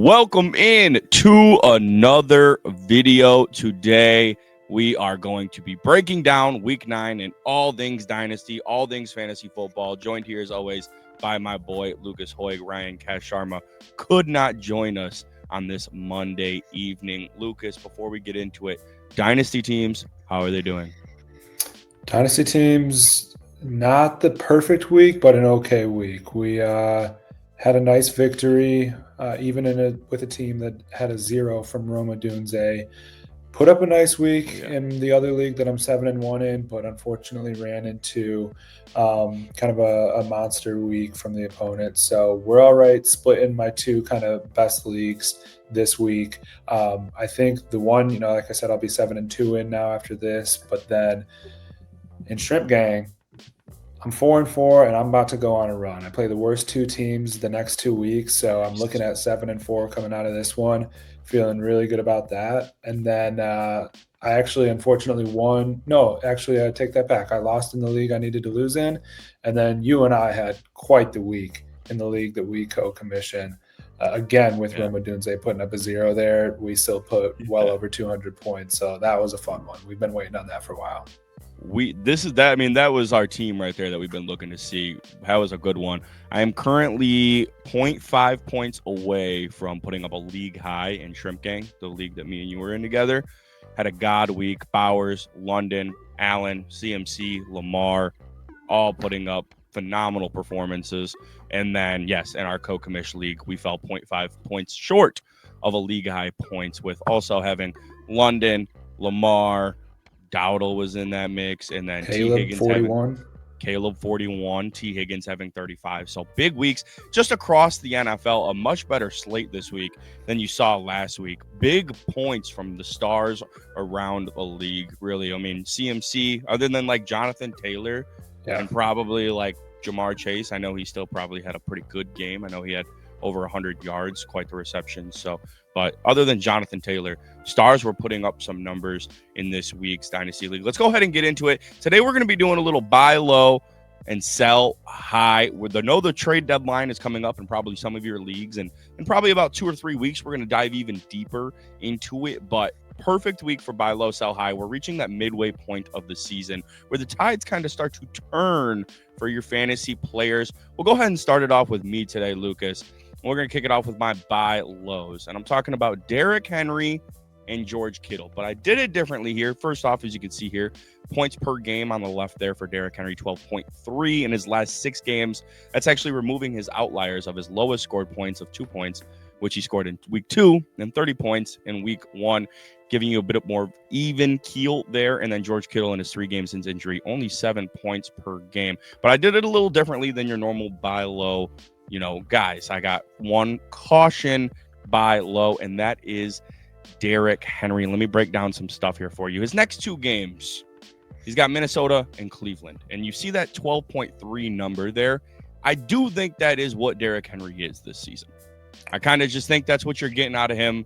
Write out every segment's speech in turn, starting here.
Welcome in to another video. Today, we are going to be breaking down Week 9 and all things Dynasty, all things fantasy football. Joined here, as always, by my boy, Lucas Hoig. Ryan Cash Sharma could not join us on this Monday evening. Lucas, before we get into it, Dynasty teams, how are they doing? Dynasty teams, not the perfect week, but an okay week. We had a nice victory, even with a team that had a 0 from Roma Dunze. Put up a nice week in the other league that I'm 7-1 in, but unfortunately ran into kind of a monster week from the opponent. So we're all right, splitting my two kind of best leagues this week. I think the one, like I said, I'll be 7-2 in now after this, but then in Shrimp Gang, I'm 4-4, and I'm about to go on a run. I play the worst two teams the next 2 weeks, so I'm looking at 7-4 coming out of this one. Feeling really good about that. And then I actually, unfortunately, won. No, actually, I take that back. I lost in the league I needed to lose in, and then you and I had quite the week in the league that we co-commission. Again, with Roma Dunze putting up a 0 there, we still put well over 200 points. So that was a fun one. We've been waiting on that for a while. That was our team right there that we've been looking to see. That was a good one. I am currently 0.5 points away from putting up a league high in Shrimp Gang, the league that me and you were in together. Had a god week. Bowers, London, Allen, CMC, Lamar, all putting up phenomenal performances. And then, yes, in our co-commission league, we fell 0.5 points short of a league high points, with also having London, Lamar, Dowdle was in that mix, and then Caleb, T. Higgins 41. Caleb 41, T. Higgins having 35. So big weeks just across the NFL. A much better slate this week than you saw last week. Big points from the stars around the league, really. I mean, CMC, other than like Jonathan Taylor and probably like Jamar Chase, I know he still probably had a pretty good game. I know he had over 100 yards, quite the reception. So, but other than Jonathan Taylor, stars were putting up some numbers in this week's Dynasty League. Let's go ahead and get into it. Today, we're going to be doing a little buy low and sell high. The trade deadline is coming up in probably some of your leagues, and in probably about 2 or 3 weeks, we're going to dive even deeper into it. But perfect week for buy low, sell high. We're reaching that midway point of the season where the tides kind of start to turn for your fantasy players. We'll go ahead and start it off with me today, Lucas. We're going to kick it off with my buy lows, and I'm talking about Derrick Henry and George Kittle, but I did it differently here. First off, as you can see here, points per game on the left there for Derrick Henry, 12.3 in his last 6 games. That's actually removing his outliers of his lowest scored points of 2 points, which he scored in week 2, and 30 points in week 1, giving you a bit more even keel there. And then George Kittle in his 3 games since injury, only 7 points per game. But I did it a little differently than your normal buy low, guys. I got one caution buy low, and that is Derrick Henry. Let me break down some stuff here for you. His next 2 games, he's got Minnesota and Cleveland, and you see that 12.3 number there. I do think that is what Derrick Henry is this season. I kind of just think that's what you're getting out of him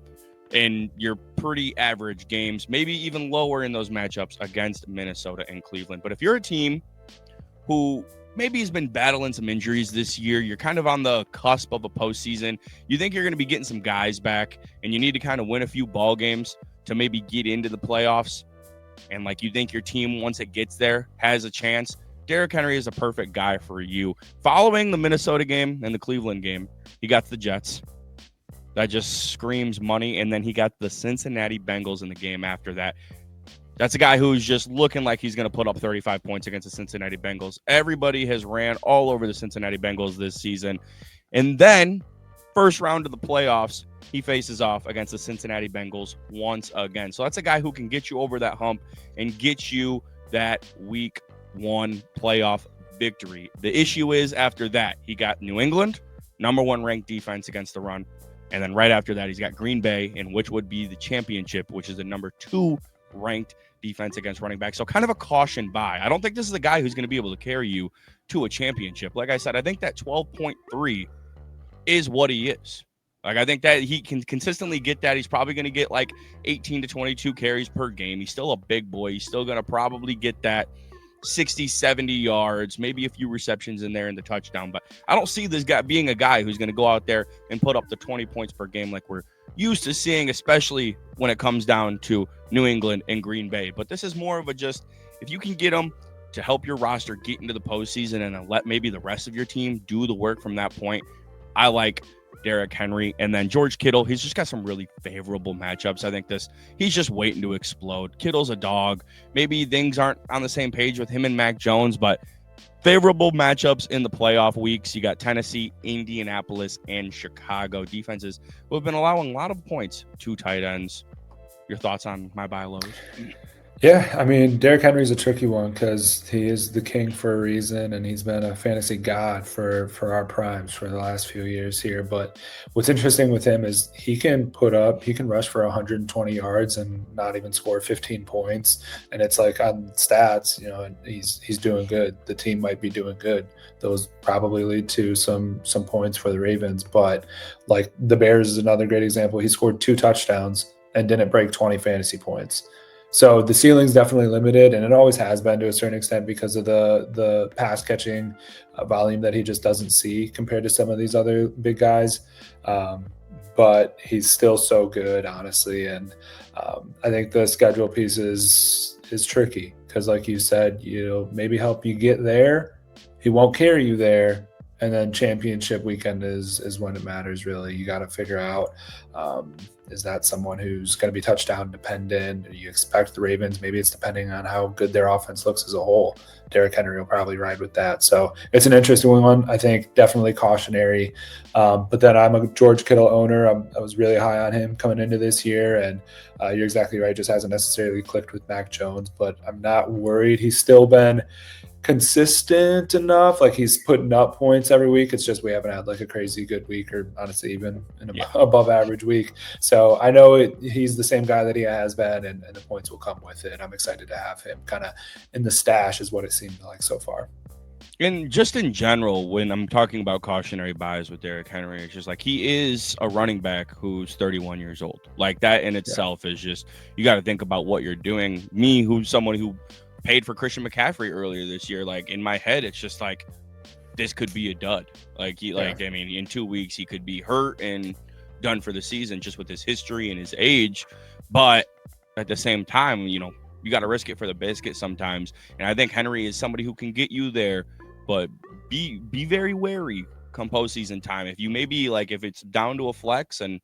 in your pretty average games, maybe even lower in those matchups against Minnesota and Cleveland. But if you're a team who maybe has been battling some injuries this year, you're kind of on the cusp of a postseason, you think you're going to be getting some guys back, and you need to kind of win a few ball games to maybe get into the playoffs, and like you think your team, once it gets there, has a chance, Derrick Henry is a perfect guy for you. Following the Minnesota game and the Cleveland game, he got the Jets. That just screams money. And then he got the Cincinnati Bengals in the game after that. That's a guy who's just looking like he's going to put up 35 points against the Cincinnati Bengals. Everybody has ran all over the Cincinnati Bengals this season. And then, first round of the playoffs, he faces off against the Cincinnati Bengals once again. So that's a guy who can get you over that hump and get you that week 1 playoff victory. The issue is, after that, he got New England, number 1 ranked defense against the run. And then right after that, he's got Green Bay, in which would be the championship, which is the number 2 ranked defense against running back. So kind of a caution buy. I don't think this is a guy who's going to be able to carry you to a championship. Like I said, I think that 12.3 is what he is. Like, I think that he can consistently get that. He's probably going to get like 18 to 22 carries per game. He's still a big boy. He's still going to probably get that 60, 70 yards, maybe a few receptions in there in the touchdown. But I don't see this guy being a guy who's going to go out there and put up the 20 points per game like we're used to seeing, especially when it comes down to New England and Green Bay. But this is more of a just if you can get him to help your roster get into the postseason and let maybe the rest of your team do the work from that point. I like Derrick Henry. And then George Kittle, he's just got some really favorable matchups. I think he's just waiting to explode. Kittle's a dog. Maybe things aren't on the same page with him and Mac Jones, but favorable matchups in the playoff weeks. You got Tennessee, Indianapolis, and Chicago defenses who have been allowing a lot of points to tight ends. Your thoughts on my buy lows? Yeah, I mean, Derrick Henry's a tricky one because he is the king for a reason, and he's been a fantasy god for our primes for the last few years here. But what's interesting with him is he can rush for 120 yards and not even score 15 points, and it's like on stats, and he's doing good. The team might be doing good. Those probably lead to some points for the Ravens, but like the Bears is another great example. He scored 2 touchdowns and didn't break 20 fantasy points. So the ceiling's definitely limited, and it always has been to a certain extent because of the pass catching volume that he just doesn't see compared to some of these other big guys. But he's still so good, honestly, and I think the schedule piece is tricky because, like you said, maybe help you get there. He won't carry you there, and then championship weekend is when it matters. Really, you got to figure out. Is that someone who's going to be touchdown dependent? Do you expect the Ravens? Maybe it's depending on how good their offense looks as a whole. Derrick Henry will probably ride with that. So it's an interesting one. I think definitely cautionary. But then I'm a George Kittle owner. I was really high on him coming into this year. And you're exactly right. Just hasn't necessarily clicked with Mac Jones. But I'm not worried. He's still been consistent enough. Like he's putting up points every week. It's just we haven't had like a crazy good week or honestly even an above average week. So I know he's the same guy that he has been and the points will come with it. I'm excited to have him kind of in the stash is what it seemed like so far. And just in general, when I'm talking about cautionary buys with Derrick Henry, it's just like he is a running back who's 31 years old. Like that in itself is just, you got to think about what you're doing. Me, who's someone who paid for Christian McCaffrey earlier this year, like in my head, it's just like this could be a dud. Like I mean, in 2 weeks he could be hurt and done for the season just with his history and his age. But at the same time, you got to risk it for the biscuit sometimes. And I think Henry is somebody who can get you there, but be very wary come postseason time. If you maybe like if it's down to a flex, and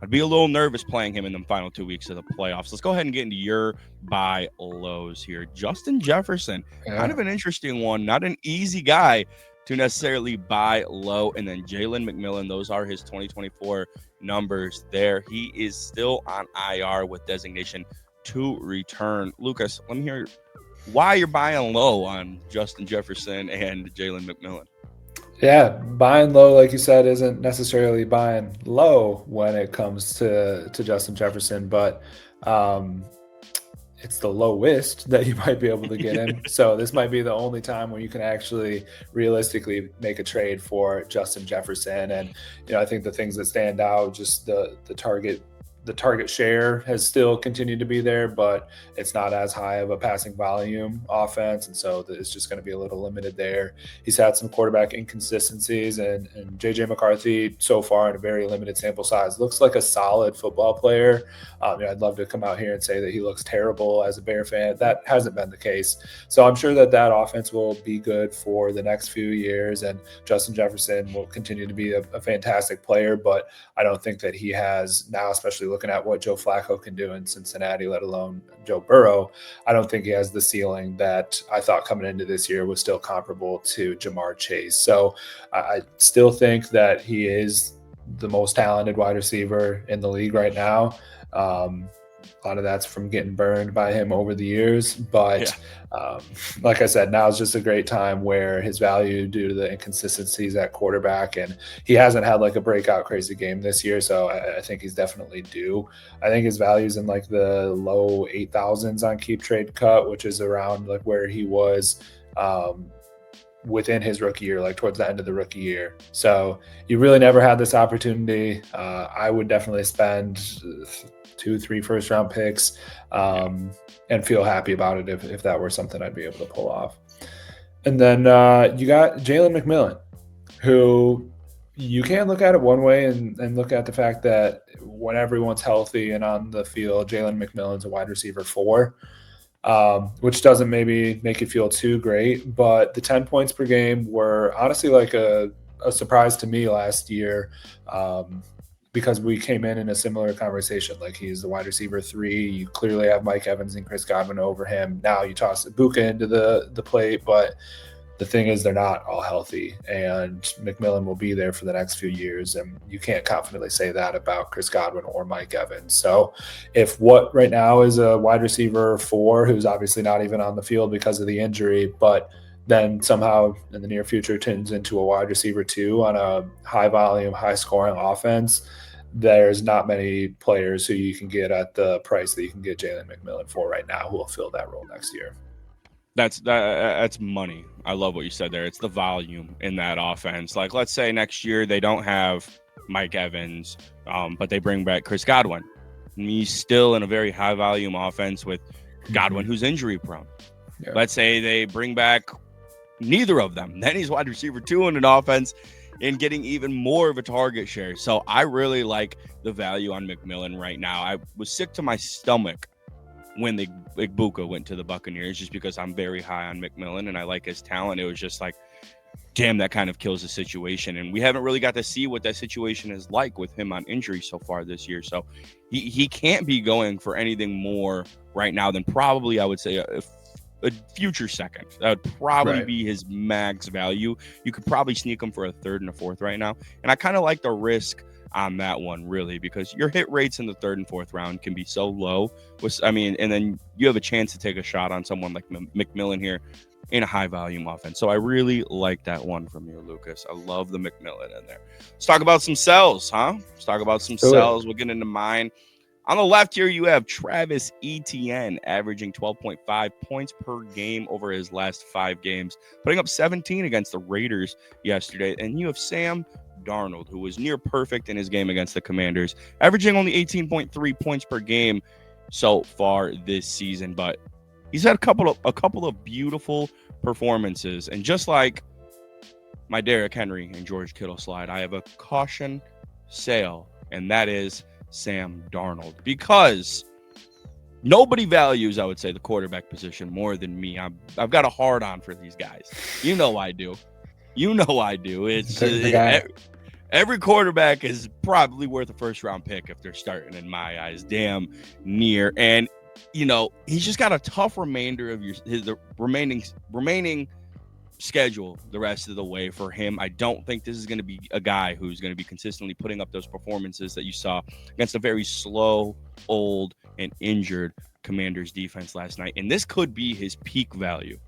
I'd be a little nervous playing him in the final 2 weeks of the playoffs. Let's go ahead and get into your buy lows here. Justin Jefferson, kind of an interesting one. Not an easy guy to necessarily buy low. And then Jalen McMillan, those are his 2024 numbers there. He is still on IR with designation to return. Lucas, let me hear why you're buying low on Justin Jefferson and Jalen McMillan. Yeah, buying low, like you said, isn't necessarily buying low when it comes to Justin Jefferson, but it's the lowest that you might be able to get him. So this might be the only time where you can actually realistically make a trade for Justin Jefferson. And I think the things that stand out, just the target share has still continued to be there, but it's not as high of a passing volume offense. And so it's just going to be a little limited there. He's had some quarterback inconsistencies and JJ McCarthy so far in a very limited sample size looks like a solid football player. I'd love to come out here and say that he looks terrible as a Bear fan. That hasn't been the case. So I'm sure that offense will be good for the next few years. And Justin Jefferson will continue to be a fantastic player, but I don't think that he has now, especially looking at what Joe Flacco can do in Cincinnati, let alone Joe Burrow, I don't think he has the ceiling that I thought coming into this year was still comparable to Jamar Chase. So I still think that he is the most talented wide receiver in the league right now. A lot of that's from getting burned by him over the years. But like I said, now is just a great time where his value due to the inconsistencies at quarterback, and he hasn't had like a breakout crazy game this year. So I think he's definitely due. I think his value's in like the low 8,000s on Keep Trade Cut, which is around like where he was within his rookie year, like towards the end of the rookie year. So you really never had this opportunity. I would definitely spend 2-3 first round picks and feel happy about it if that were something I'd be able to pull off. And then you got Jalen McMillan, who you can look at it one way and look at the fact that when everyone's healthy and on the field, Jalen McMillan's a wide receiver 4, which doesn't maybe make it feel too great. But the 10 points per game were honestly like a surprise to me last year, because we came in a similar conversation. Like, he's the wide receiver 3. You clearly have Mike Evans and Chris Godwin over him. Now you toss Ibuka into the plate, but the thing is, they're not all healthy, and McMillan will be there for the next few years, and you can't confidently say that about Chris Godwin or Mike Evans. So if what right now is a wide receiver 4, who's obviously not even on the field because of the injury, but then somehow in the near future turns into a wide receiver 2 on a high volume, high scoring offense, there's not many players who you can get at the price that you can get Jalen McMillan for right now who will fill that role next year. That's money. I love what you said there. It's the volume in that offense. Like, let's say next year they don't have Mike Evans, but they bring back Chris Godwin. And he's still in a very high volume offense with Godwin, who's injury prone. Yeah. Let's say they bring back neither of them. Then he's wide receiver 2 in an offense and getting even more of a target share. So I really like the value on McMillan right now. I was sick to my stomach when Ibuka went to the Buccaneers, just because I'm very high on McMillan and I like his talent. It was just like, damn, that kind of kills the situation. And we haven't really got to see what that situation is like with him on injury so far this year. So he can't be going for anything more right now than probably, I would say, a future second. That would probably be his max value. You could probably sneak him for a 3rd and a 4th right now. And I kind of like the risk on that one, really, because your hit rates in the 3rd and 4th round can be so low. And then you have a chance to take a shot on someone like McMillan here in a high volume offense. So I really like that one from you, Lucas. I love the McMillan in there. Let's talk about some sells, huh? Let's talk about some sells. We'll get into mine. On the left here, you have Travis Etienne averaging 12.5 points per game over his last 5 games, putting up 17 against the Raiders yesterday. And you have Sam Darnold, who was near perfect in his game against the Commanders, averaging only 18.3 points per game so far this season. But he's had a couple of beautiful performances. And just like my Derrick Henry and George Kittle slide, I have a caution sale, and that is Sam Darnold, because nobody values, I would say, the quarterback position more than me. I've got a hard on for these guys. You know I do. It's every quarterback is probably worth a 1st round pick if they're starting, in my eyes, damn near. And he's just got a tough remainder of the remaining schedule the rest of the way for him. I don't think this is going to be a guy who's going to be consistently putting up those performances that you saw against a very slow, old, and injured Commanders defense last night. And this could be his peak value.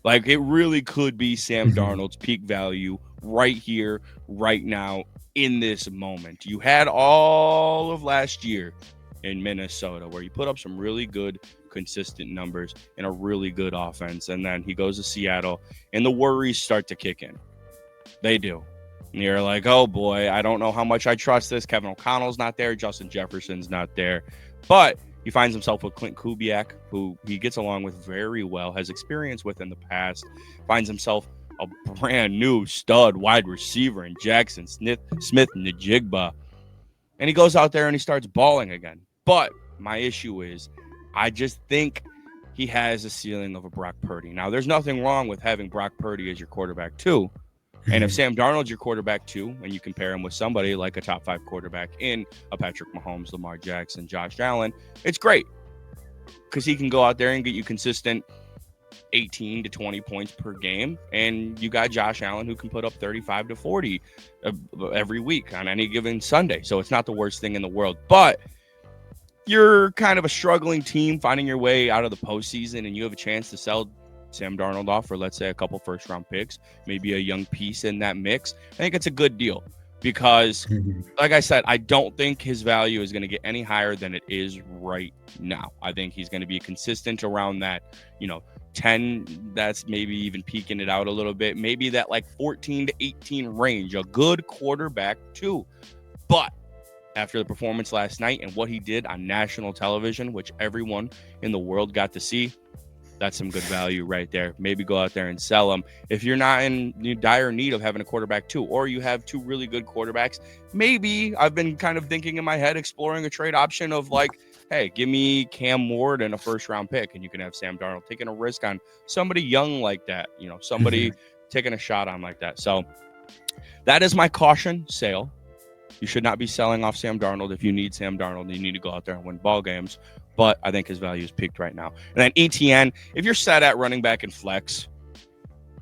Like, it really could be Sam Darnold's peak value right here, right now, in this moment. You had all of last year in Minnesota where he put up some really good, consistent numbers and a really good offense. And then he goes to Seattle and the worries start to kick in. They do. And you're like, oh boy, I don't know how much I trust this. Kevin O'Connell's not there. Justin Jefferson's not there. But he finds himself with Clint Kubiak, who he gets along with very well, has experience with in the past, finds himself a brand new stud wide receiver in Jackson Smith-Njigba. And he goes out there and he starts balling again. But my issue is, I just think he has a ceiling of a Brock Purdy. Now, there's nothing wrong with having Brock Purdy as your quarterback too. And if Sam Darnold's your quarterback too, and you compare him with somebody like a top 5 quarterback in a Patrick Mahomes, Lamar Jackson, Josh Allen, it's great because he can go out there and get you consistent 18 to 20 points per game. And you got Josh Allen who can put up 35 to 40 every week on any given Sunday. So it's not the worst thing in the world. But you're kind of a struggling team finding your way out of the postseason, and you have a chance to sell Sam Darnold off for, let's say, a couple 1st-round picks, maybe a young piece in that mix. I think it's a good deal because, like I said, I don't think his value is going to get any higher than it is right now. I think he's going to be consistent around that, 10, that's maybe even peaking it out a little bit. Maybe that like 14 to 18 range, a good quarterback too. But after the performance last night and what he did on national television, which everyone in the world got to see, that's some good value right there. Maybe go out there and sell them. If you're not in dire need of having a quarterback too, or you have two really good quarterbacks, maybe I've been kind of thinking in my head, exploring a trade option of like, hey, give me Cam Ward and a first round pick, and you can have Sam Darnold, taking a risk on somebody young like that, somebody taking a shot on like that. So that is my caution sale. You should not be selling off Sam Darnold. If you need Sam Darnold, you need to go out there and win ball games. But I think his value is peaked right now. And then ETN, if you're set at running back and flex,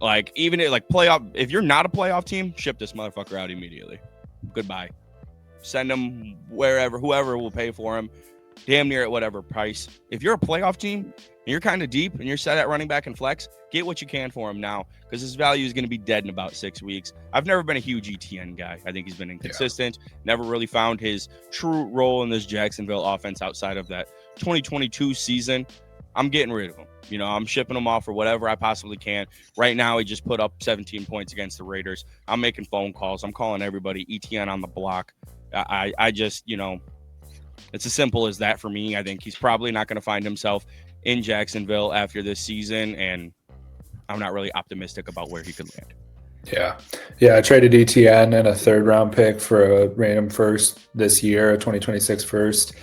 like even like playoff, if you're not a playoff team, ship this motherfucker out immediately. Goodbye. Send him wherever, whoever will pay for him, damn near at whatever price. If you're a playoff team and you're kind of deep and you're set at running back and flex, get what you can for him now, because his value is going to be dead in about 6 weeks. I've never been a huge ETN guy. I think he's been inconsistent. Never really found his true role in this Jacksonville offense outside of that 2022 season. I'm getting rid of him. I'm shipping him off for whatever I possibly can. Right now, he just put up 17 points against the Raiders. I'm making phone calls. I'm calling everybody. ETN on the block. I just, it's as simple as that for me. I think he's probably not going to find himself in Jacksonville after this season, and I'm not really optimistic about where he could land. Yeah. I traded ETN and a 3rd round pick for a random first this year, a 2026 first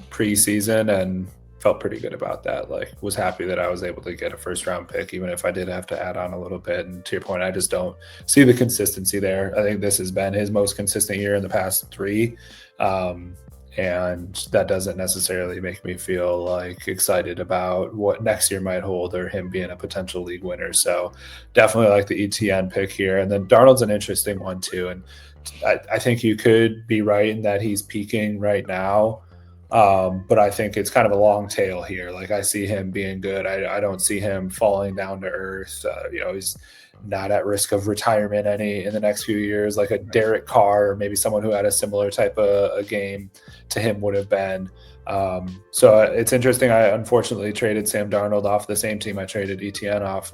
preseason, and felt pretty good about that. Like, was happy that I was able to get a 1st round pick, even if I did have to add on a little bit. And to your point, I just don't see the consistency there. I think this has been his most consistent year in the past 3. And that doesn't necessarily make me feel like excited about what next year might hold or him being a potential league winner. So definitely like the ETN pick here. And then Darnold's an interesting one too. And I think you could be right in that he's peaking right now. But I think it's kind of a long tail here. Like, I see him being good. I don't see him falling down to earth. He's not at risk of retirement in the next few years, like a Derek Carr, or maybe someone who had a similar type of a game to him would have been. So it's interesting. I unfortunately traded Sam Darnold off the same team I traded ETN off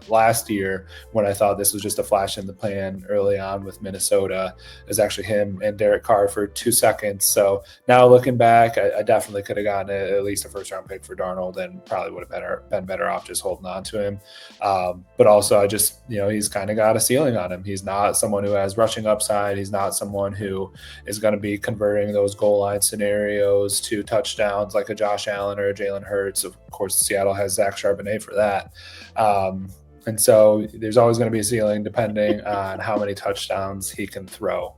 last year, when I thought this was just a flash in the pan early on with Minnesota. It was actually him and Derek Carr for 2 seconds. So now looking back, I definitely could have gotten at least a 1st round pick for Darnold, and probably would have been better off just holding on to him. But also, I just, he's kind of got a ceiling on him. He's not someone who has rushing upside. He's not someone who is going to be converting those goal line scenarios to touchdowns like a Josh Allen or a Jalen Hurts. Of course, Seattle has Zach Charbonnet for that. And so there's always going to be a ceiling depending on how many touchdowns he can throw.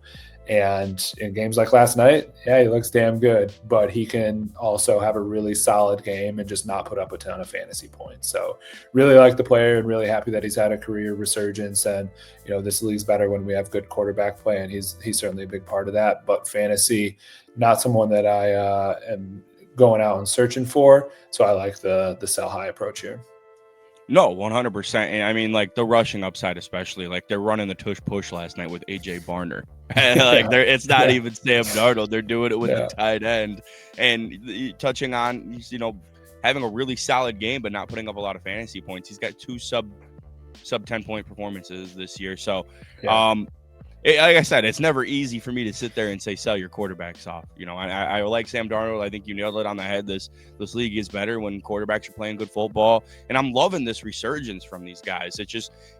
And in games like last night, yeah, he looks damn good, but he can also have a really solid game and just not put up a ton of fantasy points. So really like the player and really happy that he's had a career resurgence. And, this league's better when we have good quarterback play, and he's certainly a big part of that. But fantasy, not someone that I am going out and searching for. So I like the sell high approach here. No, 100%. And I mean, like the rushing upside, especially, like they're running the tush push last night with AJ Barner. It's not even Sam Darnold. They're doing it with the tight end. And touching on, having a really solid game, but not putting up a lot of fantasy points. He's got 2 sub 10 point performances this year. So, like I said, it's never easy for me to sit there and say sell your quarterbacks off. I like Sam Darnold. I think you nailed it on the head. This league is better when quarterbacks are playing good football, and I'm loving this resurgence from these guys.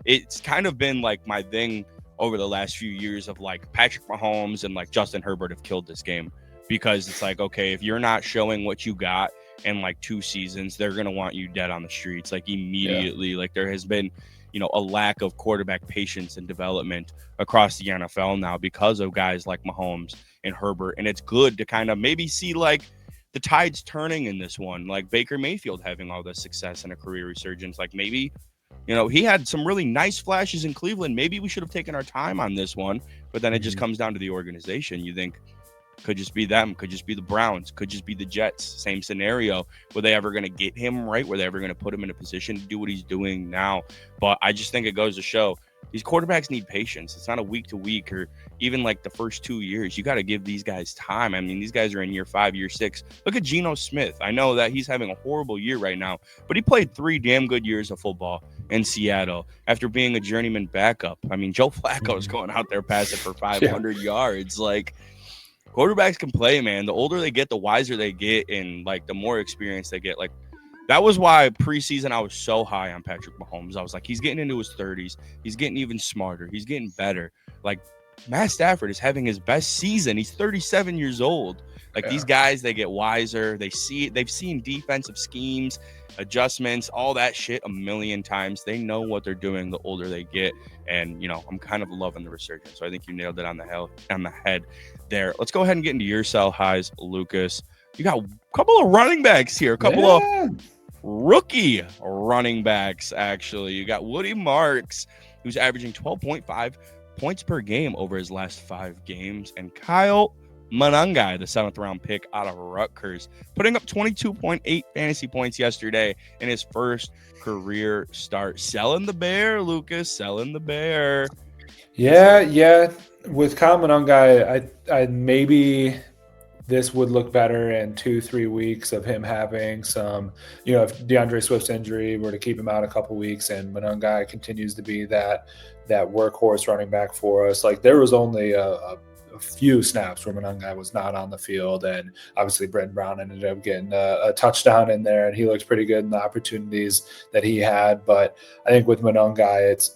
It's kind of been like my thing over the last few years of like Patrick Mahomes and like Justin Herbert have killed this game, because it's like, okay, if you're not showing what you got in like 2 seasons, they're gonna want you dead on the streets like immediately. Like there has been a lack of quarterback patience and development across the NFL now because of guys like Mahomes and Herbert. And it's good to kind of maybe see like the tides turning in this one, like Baker Mayfield having all this success and a career resurgence. Like maybe, he had some really nice flashes in Cleveland. Maybe we should have taken our time on this one, but then it just comes down to the organization. You think, could just be them, could just be the Browns, could just be the Jets. Same scenario. Were they ever going to get him right? Were they ever going to put him in a position to do what he's doing now? But I just think it goes to show these quarterbacks need patience. It's not a week to week or even like the first 2 years. You got to give these guys time. I mean, these guys are in year 5, year 6. Look at Geno Smith. I know that he's having a horrible year right now, but he played 3 damn good years of football in Seattle after being a journeyman backup. I mean, Joe Flacco is going out there passing for Yeah. 500 yards. Like, quarterbacks can play, man. The older they get, the wiser they get, and like the more experience they get. Like, that was why preseason I was so high on Patrick Mahomes. I was like, he's getting into his 30s. He's getting even smarter. He's getting better. Like, Matt Stafford is having his best season. He's 37 years old. Like, Yeah. these guys, they get wiser. They've seen defensive schemes, adjustments, all that shit a million times. They know what they're doing the older they get. And, I'm kind of loving the resurgence. So I think you nailed it on the head there. Let's go ahead and get into your sell highs, Lucas. You got a couple of running backs here, a couple of rookie running backs, actually. You got Woody Marks, who's averaging 12.5 points per game over his last 5 games, and Kyle Monangai, the 7th-round pick out of Rutgers, putting up 22.8 fantasy points yesterday in his first career start. Selling the bear, Lucas, selling the bear. Yeah. With Kyle Monangai, I maybe this would look better in 2-3 weeks of him having some, if DeAndre Swift's injury were to keep him out a couple weeks and Monangai continues to be that workhorse running back for us. Like, there was only a few snaps where Monangai was not on the field, and obviously Brent Brown ended up getting a touchdown in there, and he looked pretty good in the opportunities that he had. But I think with Monangai,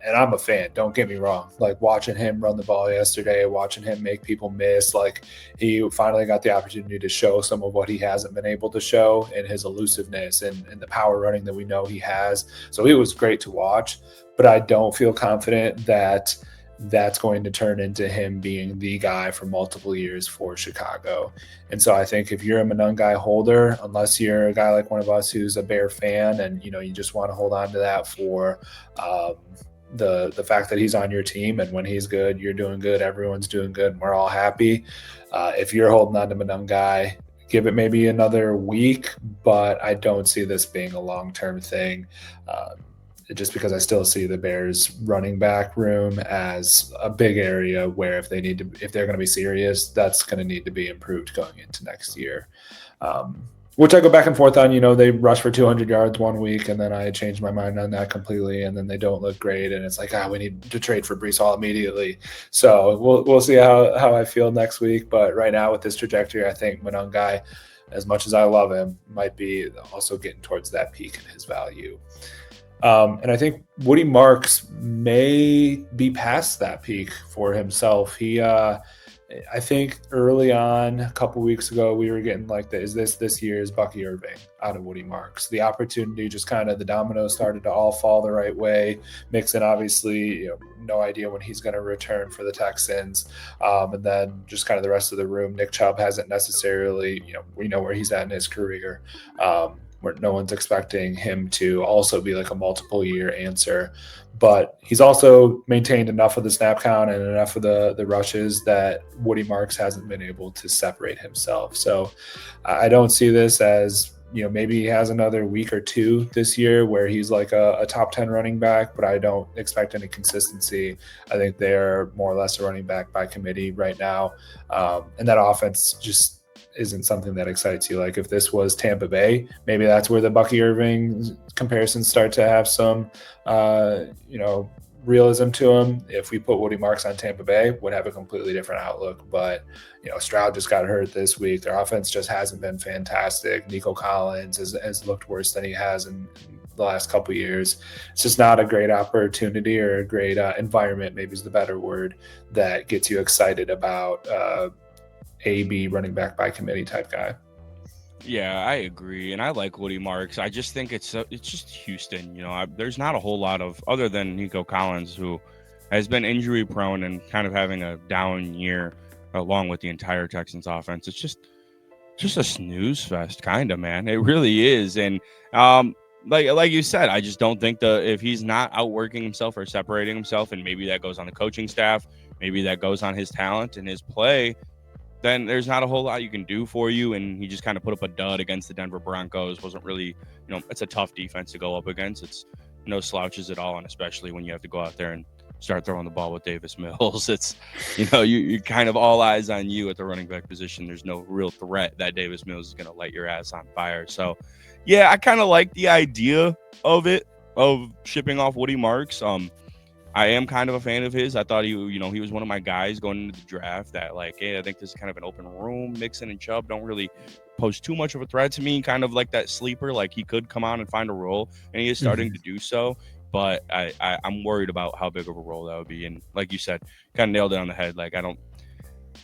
and I'm a fan, don't get me wrong, like watching him run the ball yesterday, watching him make people miss, like he finally got the opportunity to show some of what he hasn't been able to show in his elusiveness and the power running that we know he has. So it was great to watch, but I don't feel confident that that's going to turn into him being the guy for multiple years for Chicago. And so I think if you're a Monangai holder, unless you're a guy like one of us who's a Bear fan and you just want to hold on to that for the fact that he's on your team, and when he's good, you're doing good, everyone's doing good, and we're all happy. If you're holding on to Monangai, give it maybe another week, but I don't see this being a long-term thing. Just because I still see the Bears running back room as a big area where if they're going to be serious, that's going to need to be improved going into next year. Which I go back and forth on. They rush for 200 yards one week, and then I changed my mind on that completely, and then they don't look great, and it's like, we need to trade for Breece Hall immediately. So we'll see how I feel next week. But right now with this trajectory, I think Monangai, as much as I love him, might be also getting towards that peak in his value. And I think Woody Marks may be past that peak for himself. I think early on, a couple weeks ago, we were getting like, is this year's Bucky Irving out of Woody Marks? The opportunity, just kind of the dominoes started to all fall the right way. Mixon, obviously, no idea when he's going to return for the Texans. And then just kind of the rest of the room. Nick Chubb hasn't necessarily, we know where he's at in his career. Where no one's expecting him to also be like a multiple year answer. But he's also maintained enough of the snap count and enough of the rushes that Woody Marks hasn't been able to separate himself. So I don't see this as, maybe he has another week or two this year where he's like a top 10 running back, but I don't expect any consistency. I think they're more or less a running back by committee right now. And that offense just isn't something that excites you. Like if this was Tampa Bay, maybe that's where the Bucky Irving comparisons start to have some, realism to them. If we put Woody Marks on Tampa Bay, would have a completely different outlook. But Stroud just got hurt this week. Their offense just hasn't been fantastic. Nico Collins has looked worse than he has in the last couple of years. It's just not a great opportunity or a great environment, maybe is the better word, that gets you excited about AB running back by committee type guy. Yeah, I agree, and I like Woody Marks. I just think it's just Houston. There's not a whole lot of, other than Nico Collins, who has been injury prone and kind of having a down year, along with the entire Texans offense. It's just a snooze fest, kind of, man. It really is, and like you said, I just don't think if he's not outworking himself or separating himself, and maybe that goes on the coaching staff, maybe that goes on his talent and his play, then there's not a whole lot you can do for you. And he just kind of put up a dud against the Denver Broncos. Wasn't really, it's a tough defense to go up against. It's no slouches at all, and especially when you have to go out there and start throwing the ball with Davis Mills. It's, you kind of all eyes on you at the running back position. There's no real threat that Davis Mills is going to light your ass on fire. So, yeah, I kind of like the idea of it, of shipping off Woody Marks. I am kind of a fan of his. I thought he was one of my guys going into the draft that, like, hey, I think this is kind of an open room. Mixon and Chubb don't really pose too much of a threat to me, kind of like that sleeper. Like, he could come on and find a role, and he is starting Mhm. to do so. But I'm worried about how big of a role that would be. And like you said, kind of nailed it on the head. Like,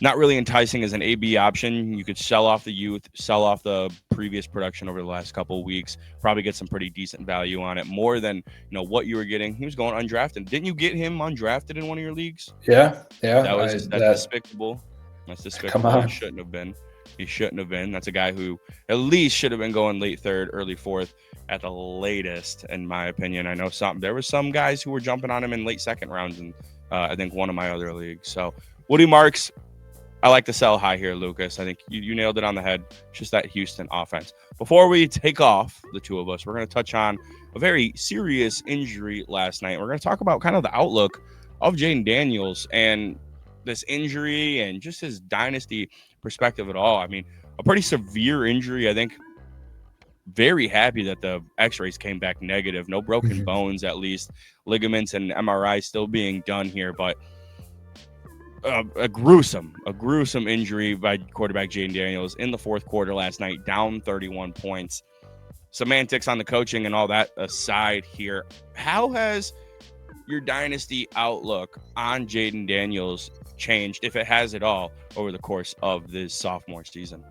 not really enticing as an AB option. You could sell off the youth, sell off the previous production over the last couple of weeks, probably get some pretty decent value on it, more than what you were getting. He was going undrafted. Didn't you get him undrafted in one of your leagues? Yeah, yeah. That's despicable. That's Come despicable. He on. shouldn't have been. He shouldn't have been. That's a guy who at least should have been going late third, early fourth at the latest, in my opinion. I know there were some guys who were jumping on him in late second rounds, and I think one of my other leagues. So Woody Marks, I like to sell high here, Lucas. I think you nailed it on the head. It's just that Houston offense. Before we take off, the two of us, we're going to touch on a very serious injury last night. We're going to talk about kind of the outlook of Jayden Daniels and this injury and just his dynasty perspective at all. I mean, a pretty severe injury. I think very happy that the x-rays came back negative. No broken Mhm. bones, at least. Ligaments and MRI still being done here, but a gruesome injury by quarterback Jayden Daniels in the fourth quarter last night, down 31 points. Semantics on the coaching and all that aside here, how has your dynasty outlook on Jayden Daniels changed, if it has at all, over the course of this sophomore season?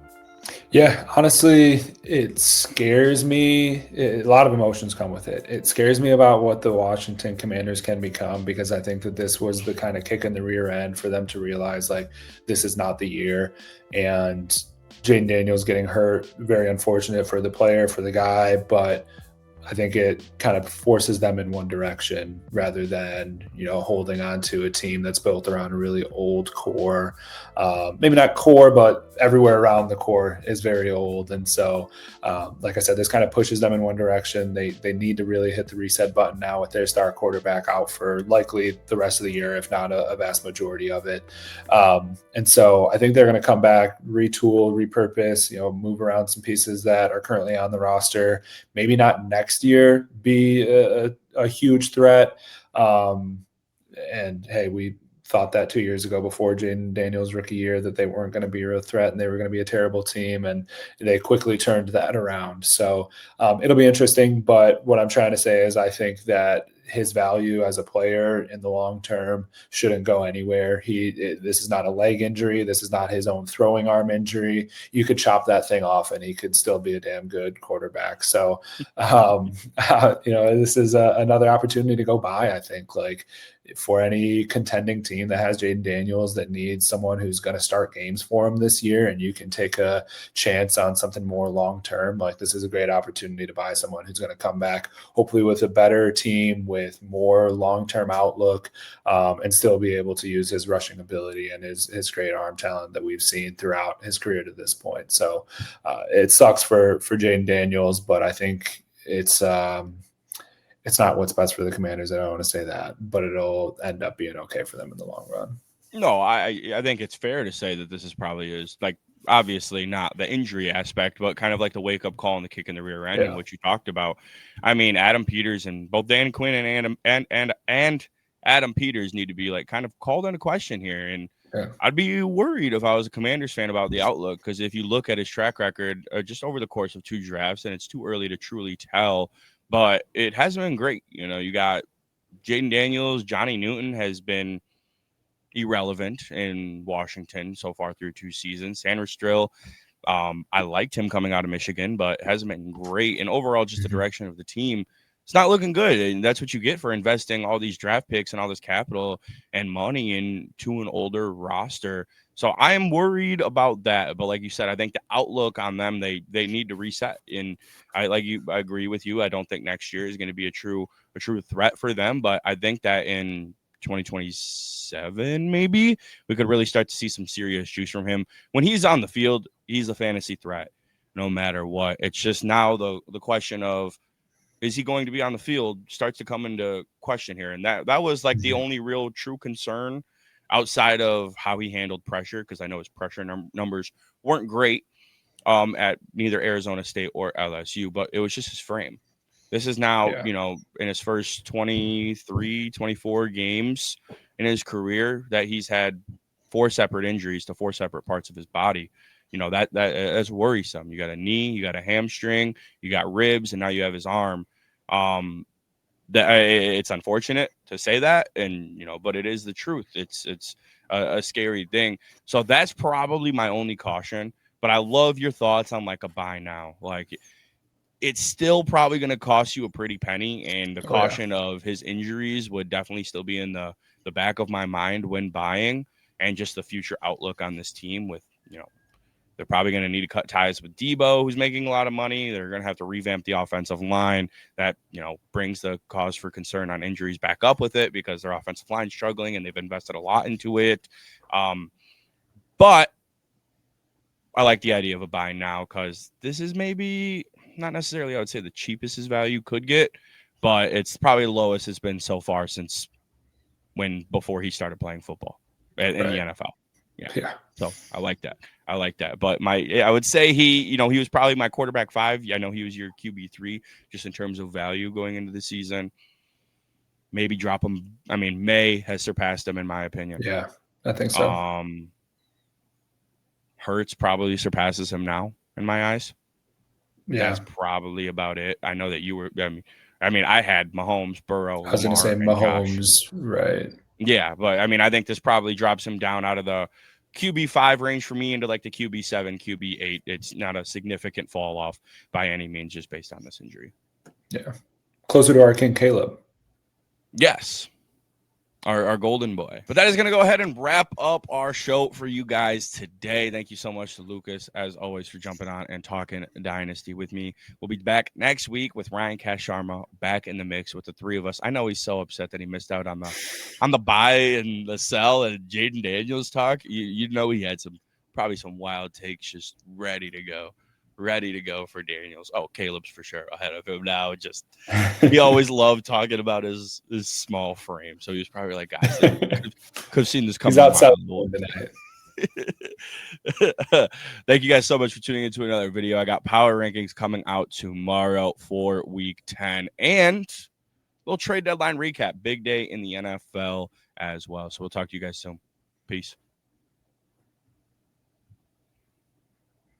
Yeah, honestly, it scares me. A lot of emotions come with it. It scares me about what the Washington Commanders can become because I think that this was the kind of kick in the rear end for them to realize like this is not the year. And Jaden Daniels getting hurt, very unfortunate for the player, for the guy, but I think it kind of forces them in one direction rather than holding on to a team that's built around a really old core. Maybe not core, but everywhere around the core is very old, and so like I said, this kind of pushes them in one direction. They need to really hit the reset button now with their star quarterback out for likely the rest of the year, if not a vast majority of it. And so I think they're going to come back, retool, repurpose, move around some pieces that are currently on the roster. Maybe not next year be a huge threat. Um, and hey, we thought that 2 years ago before Jayden Daniels' rookie year that they weren't going to be a threat and they were going to be a terrible team, and they quickly turned that around. So it'll be interesting. But what I'm trying to say is I think that his value as a player in the long term shouldn't go anywhere. This is not a leg injury. This is not his own throwing arm injury. You could chop that thing off and he could still be a damn good quarterback. So, this is another opportunity to go by. I think like for any contending team that has Jayden Daniels that needs someone who's going to start games for him this year, and you can take a chance on something more long term, like this is a great opportunity to buy someone who's going to come back, hopefully with a better team, with more long term outlook, and still be able to use his rushing ability and his great arm talent that we've seen throughout his career to this point. So it sucks for Jayden Daniels, but I think it's not what's best for the Commanders. I don't want to say that, but it'll end up being okay for them in the long run. No, I think it's fair to say that this is probably like obviously not the injury aspect, but kind of like the wake up call and the kick in the rear end and Yeah. what you talked about. I mean, Adam Peters and both Dan Quinn and Adam Peters need to be like kind of called into question here. And Yeah. I'd be worried if I was a Commanders fan about the outlook, because if you look at his track record just over the course of two drafts, and it's too early to truly tell, but it hasn't been great. You got Jaden Daniels, Johnny Newton has been irrelevant in Washington so far through two seasons. Sanders Strill, I liked him coming out of Michigan, but hasn't been great. And overall, just the Mhm. direction of the team, it's not looking good. And that's what you get for investing all these draft picks and all this capital and money into an older roster. So I am worried about that. But like you said, I think the outlook on them, they need to reset. And I agree with you. I don't think next year is going to be a true threat for them. But I think that in 2027, maybe we could really start to see some serious juice from him. When he's on the field, he's a fantasy threat no matter what. It's just now the question of is he going to be on the field starts to come into question here. And that was like the Mhm. only real true concern outside of how he handled pressure, because I know his pressure numbers weren't great at neither Arizona State or LSU, but it was just his frame. This is now, Yeah. in his first 23, 24 games in his career that he's had four separate injuries to four separate parts of his body. That's worrisome. You got a knee, you got a hamstring, you got ribs, and now you have his arm. Um, it's unfortunate to say that, and but it is the truth. It's a scary thing. So that's probably my only caution. But I love your thoughts on like a buy now. Like it's still probably going to cost you a pretty penny, and the Oh yeah. caution of his injuries would definitely still be in the back of my mind when buying, and just the future outlook on this team with they're probably going to need to cut ties with Debo, who's making a lot of money. They're going to have to revamp the offensive line. That brings the cause for concern on injuries back up with it, because their offensive line is struggling and they've invested a lot into it. But I like the idea of a buy now, because this is maybe not necessarily, I would say, the cheapest his value could get, but it's probably the lowest it's been so far since before he started playing football in the Right. NFL. Yeah. Yeah. So I like that. I like that. But I would say he was probably my quarterback 5. I know he was your QB 3 just in terms of value going into the season. Maybe drop him. I mean, May has surpassed him in my opinion. Yeah. I think so. Um, Hurts probably surpasses him now in my eyes. That's Yeah. probably about it. I know that you were. I mean, I had Mahomes, Burrow, I was going to say Lamar, and Josh. Mahomes. Right. Yeah, but I mean, I think this probably drops him down out of the QB 5 range for me into like the QB 7, QB 8. It's not a significant fall off by any means, just based on this injury. Yeah. Closer to our King Caleb. Yes, our golden boy. But that is going to go ahead and wrap up our show for you guys today. Thank you so much to Lucas, as always, for jumping on and talking Dynasty with me. We'll be back next week with Ryan Cash-Sharma back in the mix with the three of us. I know he's so upset that he missed out on the buy and the sell and Jayden Daniels talk. You know he had probably some wild takes just ready to go. Ready to go for Daniels. Oh, Caleb's for sure ahead of him now. Just he always loved talking about his small frame. So he was probably like, guys, could have seen this He's coming a outside mile away. tonight. Thank you guys so much for tuning into another video. I got power rankings coming out tomorrow for week 10 and little trade deadline recap. Big day in the NFL as well. So we'll talk to you guys soon. Peace.